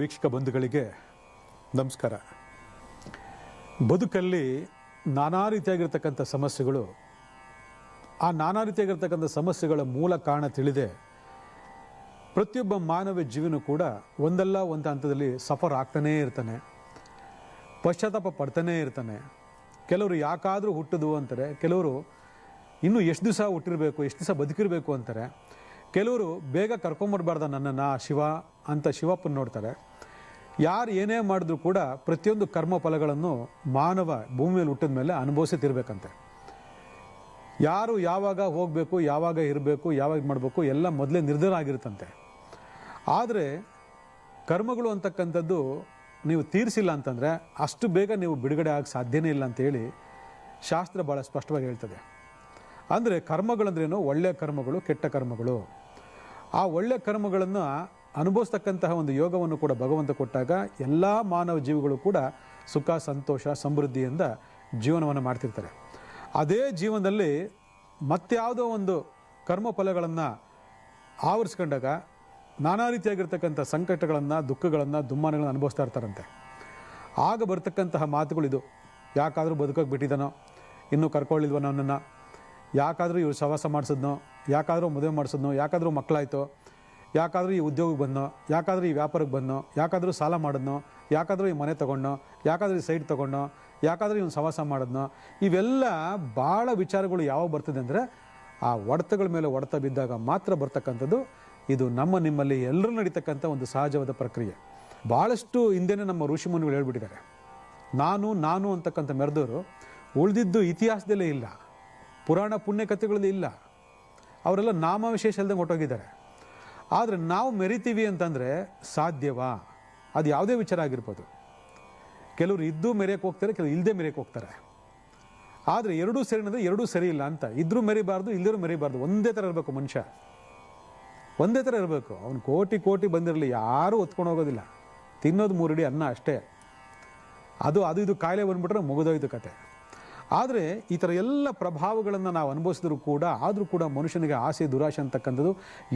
ವೀಕ್ಷಕ ಬಂಧುಗಳಿಗೆ ನಮಸ್ಕಾರ. ಬದುಕಲ್ಲಿ ನಾನಾ ರೀತಿಯಾಗಿರ್ತಕ್ಕಂಥ ಸಮಸ್ಯೆಗಳು, ಆ ನಾನಾ ರೀತಿಯಾಗಿರ್ತಕ್ಕಂಥ ಸಮಸ್ಯೆಗಳ ಮೂಲ ಕಾರಣ ತಿಳಿದೆ ಪ್ರತಿಯೊಬ್ಬ ಮಾನವ ಜೀವನ ಕೂಡ ಒಂದಲ್ಲ ಒಂದು ಹಂತದಲ್ಲಿ ಸಫರ್ ಆಗ್ತಾನೇ ಇರ್ತಾನೆ, ಪಶ್ಚಾತ್ತಾಪ ಪಡ್ತಾನೇ ಇರ್ತಾನೆ. ಕೆಲವರು ಯಾಕಾದರೂ ಹುಟ್ಟಿದ್ವು ಅಂತಾರೆ, ಕೆಲವರು ಇನ್ನೂ ಎಷ್ಟು ದಿವಸ ಹುಟ್ಟಿರಬೇಕು, ಎಷ್ಟು ದಿವಸ ಬದುಕಿರಬೇಕು ಅಂತಾರೆ. ಕೆಲವರು ಬೇಗ ಕರ್ಕೊಂಬರ್ಬಾರ್ದ ನನ್ನನ್ನು ಶಿವ ಅಂತ ಶಿವಪ್ಪನ ನೋಡ್ತಾರೆ. ಯಾರು ಏನೇ ಮಾಡಿದ್ರು ಕೂಡ ಪ್ರತಿಯೊಂದು ಕರ್ಮ ಫಲಗಳನ್ನು ಮಾನವ ಭೂಮಿಯಲ್ಲಿ ಹುಟ್ಟಿದ ಮೇಲೆ ಅನುಭವಿಸುತ್ತಿರ್ಬೇಕಂತೆ. ಯಾರು ಯಾವಾಗ ಹೋಗಬೇಕು, ಯಾವಾಗ ಇರಬೇಕು, ಯಾವಾಗ ಮಾಡಬೇಕು ಎಲ್ಲ ಮೊದಲೇ ನಿರ್ಧಾರ ಆಗಿರುತ್ತಂತೆ. ಆದರೆ ಕರ್ಮಗಳು ಅಂತಕ್ಕಂಥದ್ದು ನೀವು ತೀರಿಸಿಲ್ಲ ಅಂತಂದರೆ ಅಷ್ಟು ಬೇಗ ನೀವು ಬಿಡುಗಡೆ ಆಗ ಸಾಧ್ಯನೇ ಇಲ್ಲ ಅಂತೇಳಿ ಶಾಸ್ತ್ರ ಭಾಳ ಸ್ಪಷ್ಟವಾಗಿ ಹೇಳ್ತದೆ. ಅಂದರೆ ಕರ್ಮಗಳಂದ್ರೇನು, ಒಳ್ಳೆಯ ಕರ್ಮಗಳು, ಕೆಟ್ಟ ಕರ್ಮಗಳು. ಆ ಒಳ್ಳೆಯ ಕರ್ಮಗಳನ್ನು ಅನುಭವಿಸ್ತಕ್ಕಂತಹ ಒಂದು ಯೋಗವನ್ನು ಕೂಡ ಭಗವಂತ ಕೊಟ್ಟಾಗ ಎಲ್ಲ ಮಾನವ ಜೀವಿಗಳು ಕೂಡ ಸುಖ, ಸಂತೋಷ, ಸಮೃದ್ಧಿಯಿಂದ ಜೀವನವನ್ನು ಮಾಡ್ತಿರ್ತಾರೆ. ಅದೇ ಜೀವನದಲ್ಲಿ ಮತ್ಯಾವುದೋ ಒಂದು ಕರ್ಮ ಫಲಗಳನ್ನು ಆವರಿಸ್ಕೊಂಡಾಗ ನಾನಾ ರೀತಿಯಾಗಿರ್ತಕ್ಕಂಥ ಸಂಕಟಗಳನ್ನು, ದುಃಖಗಳನ್ನು, ದುಮ್ಮಾನಗಳನ್ನು ಅನುಭವಿಸ್ತಾ ಇರ್ತಾರಂತೆ. ಆಗ ಬರ್ತಕ್ಕಂತಹ ಮಾತುಗಳಿದು: ಯಾಕಾದರೂ ಬದುಕೋಕೆ ಬಿಟ್ಟಿದ್ದಾನೋ, ಇನ್ನೂ ಕರ್ಕೊಳ್ಳಿಲ್ವ ನನ್ನನ್ನು, ಯಾಕಾದರೂ ಇವ್ರು ಸವಾಸ ಮಾಡಿಸಿದ್ನೋ, ಯಾಕಾದರೂ ಮದುವೆ ಮಾಡಿಸಿದ್ನೋ, ಯಾಕಾದರೂ ಮಕ್ಕಳಾಯ್ತೋ, ಯಾಕಾದರೂ ಈ ಉದ್ಯೋಗಕ್ಕೆ ಬಂದನೋ, ಯಾಕಾದರೂ ಈ ವ್ಯಾಪಾರಕ್ಕೆ ಬಂದನೋ, ಯಾಕಾದರೂ ಸಾಲ ಮಾಡಿದ್ನೋ, ಯಾಕಾದರೂ ಈ ಮನೆ ತೊಗೊಂಡೋ, ಯಾಕಾದರೂ ಈ ಸೈಟ್ ತೊಗೊಂಡೋ, ಯಾಕಾದರೂ ಇವನು ಸವಾಸ ಮಾಡಿದ್ನೋ. ಇವೆಲ್ಲ ಭಾಳ ವಿಚಾರಗಳು ಯಾವಾಗ ಬರ್ತದೆ ಅಂದರೆ ಆ ಹೊಡೆತಗಳ ಮೇಲೆ ಹೊಡೆತ ಬಿದ್ದಾಗ ಮಾತ್ರ ಬರ್ತಕ್ಕಂಥದ್ದು. ಇದು ನಿಮ್ಮಲ್ಲಿ ಎಲ್ಲರೂ ನಡೀತಕ್ಕಂಥ ಒಂದು ಸಹಜವಾದ ಪ್ರಕ್ರಿಯೆ. ಭಾಳಷ್ಟು ಹಿಂದೆನೇ ನಮ್ಮ ಋಷಿಮುನಿಗಳು ಹೇಳ್ಬಿಟ್ಟಿದ್ದಾರೆ. ನಾನು ಅಂತಕ್ಕಂಥ ಮೆರೆದವರು ಉಳಿದಿದ್ದು ಇತಿಹಾಸದಲ್ಲೇ ಇಲ್ಲ, ಪುರಾಣ ಪುಣ್ಯ ಕಥೆಗಳಲ್ಲಿ ಇಲ್ಲ. ಅವರೆಲ್ಲ ನಾಮವಿಶೇಷ ಇಲ್ಲದೆ ಹೊಟ್ಟೋಗಿದ್ದಾರೆ. ಆದರೆ ನಾವು ಮೆರಿತೀವಿ ಅಂತಂದರೆ ಸಾಧ್ಯವಾ? ಅದು ಯಾವುದೇ ವಿಚಾರ ಆಗಿರ್ಬೋದು. ಕೆಲವರು ಇದ್ದು ಮೆರೆಯಕ್ಕೆ ಹೋಗ್ತಾರೆ, ಕೆಲವರು ಇಲ್ಲದೆ ಮೆರೆಯಕ್ಕೆ ಹೋಗ್ತಾರೆ. ಆದರೆ ಎರಡೂ ಸರಿ ಅಂದರೆ ಎರಡೂ ಸರಿ ಇಲ್ಲ ಅಂತ. ಇದ್ರೂ ಮೆರಿಬಾರ್ದು, ಇಲ್ಲರೂ ಮೆರಿಬಾರ್ದು. ಒಂದೇ ಥರ ಇರಬೇಕು ಮನುಷ್ಯ, ಒಂದೇ ಥರ ಇರಬೇಕು. ಅವನು ಕೋಟಿ ಬಂದಿರಲಿ, ಯಾರೂ ಹೊತ್ಕೊಂಡು ಹೋಗೋದಿಲ್ಲ. ತಿನ್ನೋದು 3 ಅಡಿ ಅನ್ನ ಅಷ್ಟೇ. ಅದು ಇದು ಕಾಯಿಲೆ ಬಂದ್ಬಿಟ್ರೆ ಮುಗಿದೋಯ್ತು ಕತೆ. ಆದರೆ ಈ ಥರ ಎಲ್ಲ ಪ್ರಭಾವಗಳನ್ನು ನಾವು ಅನುಭವಿಸಿದ್ರು ಕೂಡ, ಆದರೂ ಕೂಡ ಮನುಷ್ಯನಿಗೆ ಆಸೆ, ದುರಾಶೆ ಅಂತಕ್ಕಂಥದ್ದು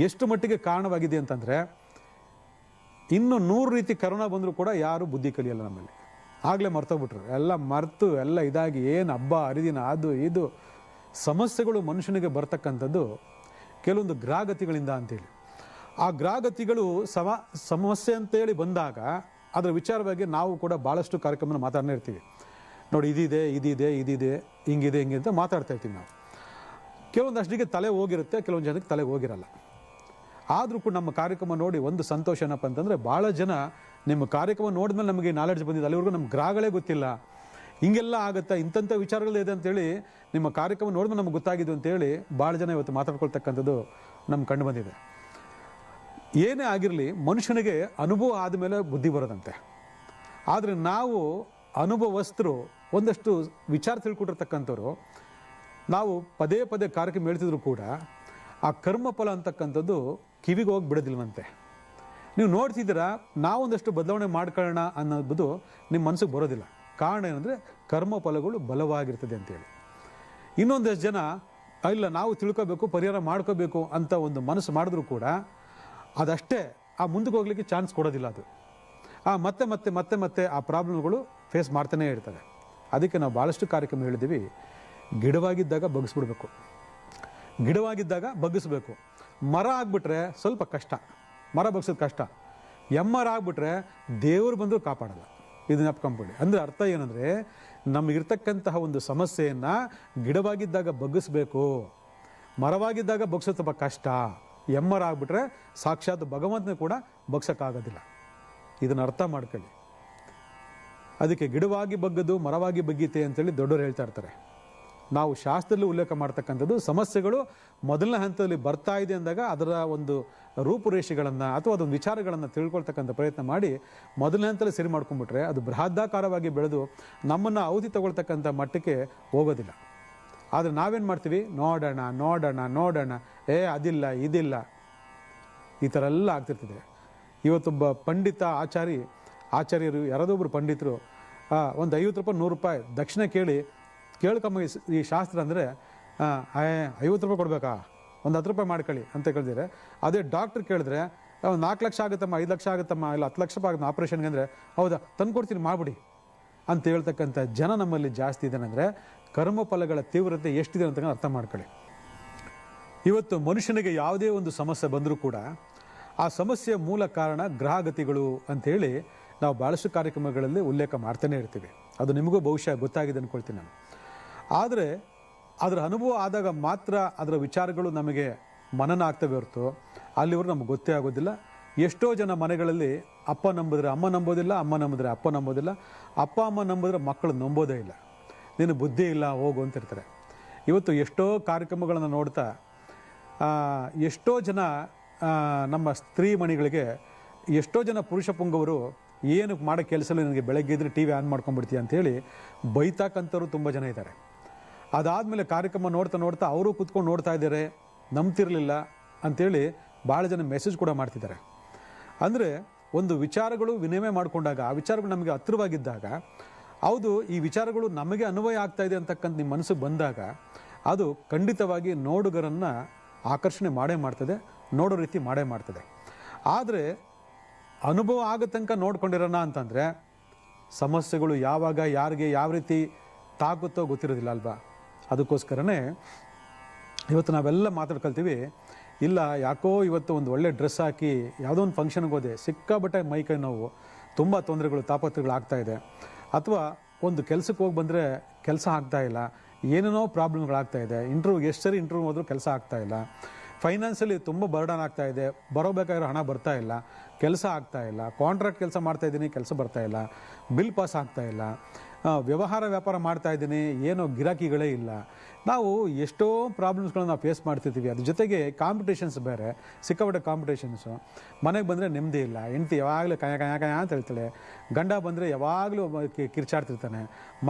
ಎಷ್ಟು ಮಟ್ಟಿಗೆ ಕಾರಣವಾಗಿದೆ ಅಂತಂದರೆ, ಇನ್ನು 100 ರೀತಿ ಕರೋನಾ ಬಂದರೂ ಕೂಡ ಯಾರೂ ಬುದ್ಧಿ ಕಲಿಯಲ್ಲ ನಮ್ಮಲ್ಲಿ. ಆಗಲೇ ಮರ್ತೋಗ್ಬಿಟ್ರು, ಎಲ್ಲ ಮರೆತು ಎಲ್ಲ ಇದಾಗಿ ಏನು ಹಬ್ಬ ಹರಿದಿನ ಅದು ಇದು ಸಮಸ್ಯೆಗಳು ಮನುಷ್ಯನಿಗೆ ಬರ್ತಕ್ಕಂಥದ್ದು ಕೆಲವೊಂದು ಗ್ರಹಗತಿಗಳಿಂದ ಅಂತೇಳಿ. ಆ ಗ್ರಹಗತಿಗಳು ಸಮಸ್ಯೆ ಅಂತೇಳಿ ಬಂದಾಗ ಅದರ ವಿಚಾರವಾಗಿ ನಾವು ಕೂಡ ಭಾಳಷ್ಟು ಕಾರ್ಯಕ್ರಮನ ಮಾತಾಡ್ತಾ ಇರ್ತೀವಿ. ನೋಡಿ, ಇದಿದೆ ಹಿಂಗಿದೆ ಅಂತ ಮಾತಾಡ್ತಾ ಇರ್ತೀವಿ ನಾವು. ಕೆಲವೊಂದಷ್ಟಿಗೆ ತಲೆ ಹೋಗಿರುತ್ತೆ, ಕೆಲವೊಂದು ಜನಕ್ಕೆ ತಲೆ ಹೋಗಿರಲ್ಲ. ಆದರೂ ಕೂಡ ನಮ್ಮ ಕಾರ್ಯಕ್ರಮ ನೋಡಿ ಒಂದು ಸಂತೋಷ ಏನಪ್ಪ ಅಂತಂದರೆ, ಭಾಳ ಜನ ನಿಮ್ಮ ಕಾರ್ಯಕ್ರಮ ನೋಡಿದ್ಮೇಲೆ ನಮಗೆ ನಾಲೆಡ್ಜ್ ಬಂದಿದೆ, ಅಲ್ಲಿವರೆಗೂ ನಮ್ಮ ಗ್ರಹಗಳೇ ಗೊತ್ತಿಲ್ಲ, ಹಿಂಗೆಲ್ಲ ಆಗುತ್ತಾ, ಇಂಥ ವಿಚಾರಗಳಿದೆ ಅಂತೇಳಿ ನಿಮ್ಮ ಕಾರ್ಯಕ್ರಮ ನೋಡಿದ್ಮೇಲೆ ನಮ್ಗೆ ಗೊತ್ತಾಗಿದ್ದು ಅಂತೇಳಿ ಭಾಳ ಜನ ಇವತ್ತು ಮಾತಾಡ್ಕೊಳ್ತಕ್ಕಂಥದ್ದು ನಮ್ಮ ಕಂಡು ಬಂದಿದೆ. ಏನೇ ಆಗಿರಲಿ, ಮನುಷ್ಯನಿಗೆ ಅನುಭವ ಆದಮೇಲೆ ಬುದ್ಧಿ ಬರೋದಂತೆ. ಆದರೆ ನಾವು ಅನುಭವಸ್ಥರು, ಒಂದಷ್ಟು ವಿಚಾರ ತಿಳ್ಕೊಟ್ಟಿರ್ತಕ್ಕಂಥವ್ರು, ನಾವು ಪದೇ ಕಾರ್ಯಕ್ರಮ ಹೇಳ್ತಿದ್ರು ಕೂಡ ಆ ಕರ್ಮಫಲ ಅಂತಕ್ಕಂಥದ್ದು ಕಿವಿಗೆ ಹೋಗಿ ಬಿಡೋದಿಲ್ವಂತೆ. ನೀವು ನೋಡ್ತಿದ್ದೀರಾ, ನಾವೊಂದಷ್ಟು ಬದಲಾವಣೆ ಮಾಡ್ಕೊಳ್ಳೋಣ ಅನ್ನೋದು ನಿಮ್ಮ ಮನಸ್ಸಿಗೆ ಬರೋದಿಲ್ಲ. ಕಾರಣ ಏನಂದರೆ ಕರ್ಮಫಲಗಳು ಬಲವಾಗಿರ್ತದೆ ಅಂತೇಳಿ. ಇನ್ನೊಂದಷ್ಟು ಜನ ಇಲ್ಲ, ನಾವು ತಿಳ್ಕೋಬೇಕು, ಪರಿಹಾರ ಮಾಡ್ಕೋಬೇಕು ಅಂತ ಒಂದು ಮನಸ್ಸು ಮಾಡಿದ್ರು ಕೂಡ ಅದಷ್ಟೇ, ಆ ಮುಂದಕ್ಕೆ ಹೋಗ್ಲಿಕ್ಕೆ ಚಾನ್ಸ್ ಕೊಡೋದಿಲ್ಲ. ಅದು ಮತ್ತೆ ಆ ಪ್ರಾಬ್ಲಮ್ಗಳು ಫೇಸ್ ಮಾಡ್ತಾನೇ ಇರ್ತವೆ. ಅದಕ್ಕೆ ನಾವು ಭಾಳಷ್ಟು ಕಾರ್ಯಕ್ರಮ ಹೇಳಿದ್ದೀವಿ, ಗಿಡವಾಗಿದ್ದಾಗ ಬಗ್ಗಿಸ್ಬಿಡ್ಬೇಕು, ಗಿಡವಾಗಿದ್ದಾಗ ಬಗ್ಗಿಸ್ಬೇಕು. ಮರ ಆಗಿಬಿಟ್ರೆ ಸ್ವಲ್ಪ ಕಷ್ಟ, ಮರ ಬಗ್ಸೋದು ಕಷ್ಟ. ಎಮ್ಮರ ಆಗಿಬಿಟ್ರೆ ದೇವರು ಬಂದರೂ ಕಾಪಾಡಲ್ಲ. ಇದು ನೆನಪ್ಕೊಂಬಿಡಿ. ಅಂದರೆ ಅರ್ಥ ಏನಂದರೆ, ನಮಗಿರ್ತಕ್ಕಂತಹ ಒಂದು ಸಮಸ್ಯೆಯನ್ನು ಗಿಡವಾಗಿದ್ದಾಗ ಬಗ್ಗಿಸ್ಬೇಕು, ಮರವಾಗಿದ್ದಾಗ ಬಗ್ಸೋದು ಸ್ವಲ್ಪ ಕಷ್ಟ. ಎಮ್ಮರ ಆಗಿಬಿಟ್ರೆ ಸಾಕ್ಷಾತ್ ಭಗವಂತನ ಕೂಡ ಬಗ್ಸೋಕ್ಕಾಗೋದಿಲ್ಲ. ಇದನ್ನು ಅರ್ಥ ಮಾಡ್ಕೊಳ್ಳಿ. ಅದಕ್ಕೆ ಗಿಡವಾಗಿ ಬಗ್ಗದು ಮರವಾಗಿ ಬಗ್ಗೀತೆ ಅಂತೇಳಿ ದೊಡ್ಡವರು ಹೇಳ್ತಾ ಇರ್ತಾರೆ. ನಾವು ಶಾಸ್ತ್ರದಲ್ಲಿ ಉಲ್ಲೇಖ ಮಾಡ್ತಕ್ಕಂಥದ್ದು, ಸಮಸ್ಯೆಗಳು ಮೊದಲನೇ ಹಂತದಲ್ಲಿ ಬರ್ತಾ ಇದೆ ಅಂದಾಗ ಅದರ ಒಂದು ರೂಪುರೇಷೆಗಳನ್ನು ಅಥವಾ ಅದೊಂದು ವಿಚಾರಗಳನ್ನು ತಿಳ್ಕೊಳ್ತಕ್ಕಂಥ ಪ್ರಯತ್ನ ಮಾಡಿ ಮೊದಲನೇ ಹಂತದಲ್ಲಿ ಸರಿ ಮಾಡ್ಕೊಂಡ್ಬಿಟ್ರೆ ಅದು ಬೃಹದಾಕಾರವಾಗಿ ಬೆಳೆದು ನಮ್ಮನ್ನು ಅವಧಿ ತಗೊಳ್ತಕ್ಕಂಥ ಮಟ್ಟಕ್ಕೆ ಹೋಗೋದಿಲ್ಲ. ಆದರೆ ನಾವೇನು ಮಾಡ್ತೀವಿ, ನೋಡೋಣ, ಅದಿಲ್ಲ ಇದಿಲ್ಲ, ಈ ಥರ ಎಲ್ಲ ಆಗ್ತಿರ್ತದೆ. ಇವತ್ತೊಬ್ಬ ಪಂಡಿತ ಆಚಾರ್ಯರು ಯಾರಾದೊಬ್ಬರು ಪಂಡಿತರು ಒಂದು 50 ರೂಪಾಯಿ 100 ರೂಪಾಯಿ ದಕ್ಷಿಣ ಕೇಳ್ಕಮ್ಮ ಈ ಶಾಸ್ತ್ರ ಅಂದರೆ 50 ರೂಪಾಯಿ ಕೊಡಬೇಕಾ, ಒಂದು 10 ರೂಪಾಯಿ ಮಾಡ್ಕೊಳ್ಳಿ ಅಂತ ಕೇಳಿದ್ರೆ, ಅದೇ ಡಾಕ್ಟ್ರ್ ಕೇಳಿದ್ರೆ 4 ಲಕ್ಷ ಆಗುತ್ತಮ್ಮ, 5 ಲಕ್ಷ ಆಗುತ್ತಮ್ಮ, ಇಲ್ಲ 10 ಲಕ್ಷ ಆಗುತ್ತೆ ಆಪ್ರೇಷನ್ಗೆ ಅಂದರೆ ಹೌದಾ ತಂದುಕೊಡ್ತೀನಿ ಮಾಡಿಬಿಡಿ ಅಂತ ಹೇಳ್ತಕ್ಕಂಥ ಜನ ನಮ್ಮಲ್ಲಿ ಜಾಸ್ತಿ ಇದ್ದಾನೆಂದರೆ ಕರ್ಮಫಲಗಳ ತೀವ್ರತೆ ಎಷ್ಟಿದೆ ಅಂತ ಅರ್ಥ ಮಾಡ್ಕೊಳ್ಳಿ. ಇವತ್ತು ಮನುಷ್ಯನಿಗೆ ಯಾವುದೇ ಒಂದು ಸಮಸ್ಯೆ ಬಂದರೂ ಕೂಡ ಆ ಸಮಸ್ಯೆಯ ಮೂಲ ಕಾರಣ ಗ್ರಹಗತಿಗಳು ಅಂಥೇಳಿ ನಾವು ಭಾಳಷ್ಟು ಕಾರ್ಯಕ್ರಮಗಳಲ್ಲಿ ಉಲ್ಲೇಖ ಮಾಡ್ತಾನೆ ಇರ್ತೀವಿ. ಅದು ನಿಮಗೂ ಬಹುಶಃ ಗೊತ್ತಾಗಿದೆ ಅಂದ್ಕೊಳ್ತೀನಿ ನಾನು. ಆದರೆ ಅದರ ಅನುಭವ ಆದಾಗ ಮಾತ್ರ ಅದರ ವಿಚಾರಗಳು ನಮಗೆ ಮನನ ಆಗ್ತವೆ ಹೊರತು ಅಲ್ಲಿವರೆಗೂ ನಮ್ಗೆ ಗೊತ್ತೇ ಆಗೋದಿಲ್ಲ. ಎಷ್ಟೋ ಜನ ಮನೆಗಳಲ್ಲಿ ಅಪ್ಪ ನಂಬಿದ್ರೆ ಅಮ್ಮ ನಂಬೋದಿಲ್ಲ, ಅಮ್ಮ ನಂಬಿದ್ರೆ ಅಪ್ಪ ನಂಬೋದಿಲ್ಲ, ಅಪ್ಪ ಅಮ್ಮ ನಂಬಿದ್ರೆ ಮಕ್ಕಳು ನಂಬೋದೇ ಇಲ್ಲ. ನೀನು ಬುದ್ಧಿ ಇಲ್ಲ ಹೋಗು ಅಂತಿರ್ತಾರೆ. ಇವತ್ತು ಎಷ್ಟೋ ಕಾರ್ಯಕ್ರಮಗಳನ್ನು ನೋಡ್ತಾ ಎಷ್ಟೋ ಜನ ನಮ್ಮ ಸ್ತ್ರೀ ಮಣಿಗಳಿಗೆ ಎಷ್ಟೋ ಜನ ಪುರುಷ ಪುಂಗವರು ಏನು ಮಾಡೋ ಕೆಲಸ ನನಗೆ ಬೆಳಗ್ಗೆ ಇದ್ರೆ ಟಿ ವಿ ಆನ್ ಮಾಡ್ಕೊಂಡ್ಬಿಡ್ತೀಯ ಅಂಥೇಳಿ ಬೈತಾಕಂಥವ್ರು ತುಂಬ ಜನ ಇದ್ದಾರೆ. ಅದಾದಮೇಲೆ ಕಾರ್ಯಕ್ರಮ ನೋಡ್ತಾ ನೋಡ್ತಾ ಅವರು ಕೂತ್ಕೊಂಡು ನೋಡ್ತಾ ಇದ್ದಾರೆ, ನಂಬ್ತಿರಲಿಲ್ಲ ಅಂಥೇಳಿ ಭಾಳ ಜನ ಮೆಸೇಜ್ ಕೂಡ ಮಾಡ್ತಿದ್ದಾರೆ. ಅಂದರೆ ಒಂದು ವಿಚಾರಗಳು ವಿನಿಮಯ ಮಾಡಿಕೊಂಡಾಗ ಆ ವಿಚಾರಗಳು ನಮಗೆ ಹತ್ತಿರವಾಗಿದ್ದಾಗ ಹೌದು ಈ ವಿಚಾರಗಳು ನಮಗೆ ಅನ್ವಯ ಆಗ್ತಾ ಇದೆ ಅಂತಕ್ಕಂಥ ನಿಮ್ಮ ಮನಸ್ಸಿಗೆ ಬಂದಾಗ ಅದು ಖಂಡಿತವಾಗಿ ನೋಡುಗರನ್ನು ಆಕರ್ಷಣೆ ಮಾಡೇ ಮಾಡ್ತದೆ, ನೋಡೋ ರೀತಿ ಮಾಡೇ ಮಾಡ್ತದೆ. ಆದರೆ ಅನುಭವ ಆಗೋ ತನಕ ನೋಡ್ಕೊಂಡಿರೋಣ ಅಂತಂದರೆ ಸಮಸ್ಯೆಗಳು ಯಾವಾಗ ಯಾರಿಗೆ ಯಾವ ರೀತಿ ತಾಗುತ್ತೋ ಗೊತ್ತಿರೋದಿಲ್ಲ ಅಲ್ವಾ. ಅದಕ್ಕೋಸ್ಕರನೇ ಇವತ್ತು ನಾವೆಲ್ಲ ಮಾತಾಡ್ಕೊಳ್ತೀವಿ, ಇಲ್ಲ ಯಾಕೋ ಇವತ್ತು ಒಂದು ಒಳ್ಳೆ ಡ್ರೆಸ್ ಹಾಕಿ ಯಾವುದೋ ಒಂದು ಫಂಕ್ಷನ್ಗೆ ಹೋದೆ ಸಿಕ್ಕಾಬಟ್ಟೆ ಮೈಕೈ ನೋವು, ತುಂಬ ತೊಂದರೆಗಳು ತಾಪತ್ರಗಳು ಆಗ್ತಾಯಿದೆ, ಅಥವಾ ಒಂದು ಕೆಲಸಕ್ಕೆ ಹೋಗಿ ಬಂದರೆ ಕೆಲಸ ಆಗ್ತಾಯಿಲ್ಲ, ಏನೇನೋ ಪ್ರಾಬ್ಲಮ್ಗಳಾಗ್ತಾಯಿದೆ, ಎಷ್ಟು ಸರಿ ಇಂಟರ್ವ್ಯೂ ಹೋದ್ರೂ ಕೆಲಸ ಆಗ್ತಾಯಿಲ್ಲ, ಫೈನಾನ್ಸಲ್ಲಿ ತುಂಬ ಬರ್ಡನ್ ಆಗ್ತಾಯಿದೆ, ಬರೋಬೇಕಾಗಿರೋ ಹಣ ಬರ್ತಾಯಿಲ್ಲ, ಕೆಲಸ ಆಗ್ತಾಯಿಲ್ಲ, ಕಾಂಟ್ರಾಕ್ಟ್ ಕೆಲಸ ಮಾಡ್ತಾಯಿದ್ದೀನಿ ಕೆಲಸ ಬರ್ತಾಯಿಲ್ಲ, ಬಿಲ್ ಪಾಸ್ ಆಗ್ತಾಯಿಲ್ಲ, ವ್ಯವಹಾರ ವ್ಯಾಪಾರ ಮಾಡ್ತಾಯಿದ್ದೀನಿ ಏನೋ ಗಿರಾಕಿಗಳೇ ಇಲ್ಲ. ನಾವು ಎಷ್ಟೋ ಪ್ರಾಬ್ಲಮ್ಸ್ಗಳನ್ನ ನಾವು ಫೇಸ್ ಮಾಡ್ತಿರ್ತೀವಿ. ಅದ್ರ ಜೊತೆಗೆ ಕಾಂಪಿಟೇಷನ್ಸ್ ಬೇರೆ, ಸಿಕ್ಕಾಪಟ್ಟೆ ಕಾಂಪಿಟೇಷನ್ಸು. ಮನೆಗೆ ಬಂದರೆ ನೆಮ್ಮದಿ ಇಲ್ಲ, ಹೆಂಡತಿ ಯಾವಾಗಲೂ ಕಯ ಅಂತ ಹೇಳ್ತಾಳೆ, ಗಂಡ ಬಂದರೆ ಯಾವಾಗಲೂ ಕಿರ್ಚಾಡ್ತಿರ್ತಾನೆ,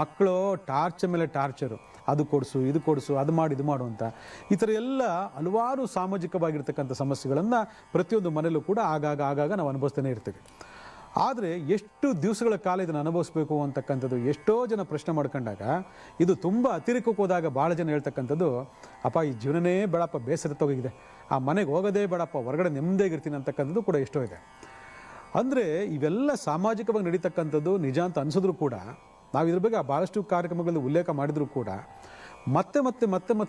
ಮಕ್ಕಳು ಟಾರ್ಚರ್ ಮೇಲೆ ಟಾರ್ಚರು, ಅದು ಕೊಡಿಸು ಇದು ಕೊಡಿಸು ಅದು ಮಾಡು ಇದು ಮಾಡು ಅಂತ. ಈ ಥರ ಎಲ್ಲ ಹಲವಾರು ಸಾಮಾಜಿಕವಾಗಿರ್ತಕ್ಕಂಥ ಸಮಸ್ಯೆಗಳನ್ನು ಪ್ರತಿಯೊಂದು ಮನೆಯಲ್ಲೂ ಕೂಡ ಆಗಾಗ ನಾವು ಅನುಭವಿಸ್ತಾನೆ ಇರ್ತೀವಿ. ಆದರೆ ಎಷ್ಟು ದಿವಸಗಳ ಕಾಲ ಇದನ್ನು ಅನುಭವಿಸ್ಬೇಕು ಅಂತಕ್ಕಂಥದ್ದು ಎಷ್ಟೋ ಜನ ಪ್ರಶ್ನೆ ಮಾಡ್ಕೊಂಡಾಗ ಇದು ತುಂಬ ಅತಿರೇಕಕ್ಕೆ ಹೋದಾಗ ಭಾಳ ಜನ ಹೇಳ್ತಕ್ಕಂಥದ್ದು, ಅಪ್ಪ ಈ ಜೀವನನೇ ಬೇಡಪ್ಪ ಬೇಸರ ಹೋಗಿದೆ, ಆ ಮನೆಗೆ ಹೋಗೋದೇ ಬೇಡಪ್ಪ ಹೊರಗಡೆ ನೆಮ್ಮದಿಯಾಗಿರ್ತೀನಿ ಅಂತಕ್ಕಂಥದ್ದು ಕೂಡ ಎಷ್ಟೋ ಇದೆ. ಅಂದರೆ ಇವೆಲ್ಲ ಸಾಮಾಜಿಕವಾಗಿ ನಡೀತಕ್ಕಂಥದ್ದು ನಿಜ ಅಂತ ಅನಿಸಿದ್ರು ಕೂಡ ನಾವು ಇದ್ರ ಬಗ್ಗೆ ಭಾಳಷ್ಟು ಕಾರ್ಯಕ್ರಮಗಳಲ್ಲಿ ಉಲ್ಲೇಖ ಮಾಡಿದರೂ ಕೂಡ ಮತ್ತೆ